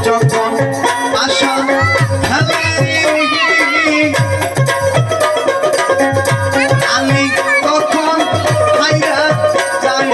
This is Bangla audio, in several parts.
যখন আশা আমি তখন হাইরা যাই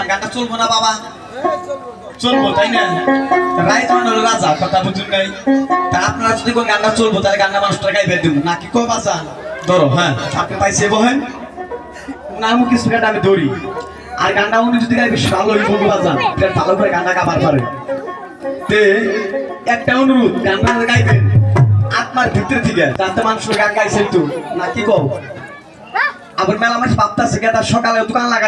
গানটা চলবো না বাবা চলবো তাই না রাইত মানুষ রাজা কথা বুঝুন নাই তা আপনারা যদি কোন গানটা চলবো তাহলে গানটা মানুষটা গাইবে দিব নাকি কো বাজা ধরো হ্যাঁ আপনি পাইছে বহেন উনার মুখ কিছু গানটা আমি ধরি আর গানটা উনি যদি গাইবে ভালো মুখ বাজান ভালো করে গানটা গাবার পারে তে একটা অনুরোধ গানটা গাইবেন আত্মার ভিতরে থেকে যাতে মানুষের গান গাইছে তো নাকি কো আবার মেলা মাস ভাবতেছে সকালে দোকান লাগা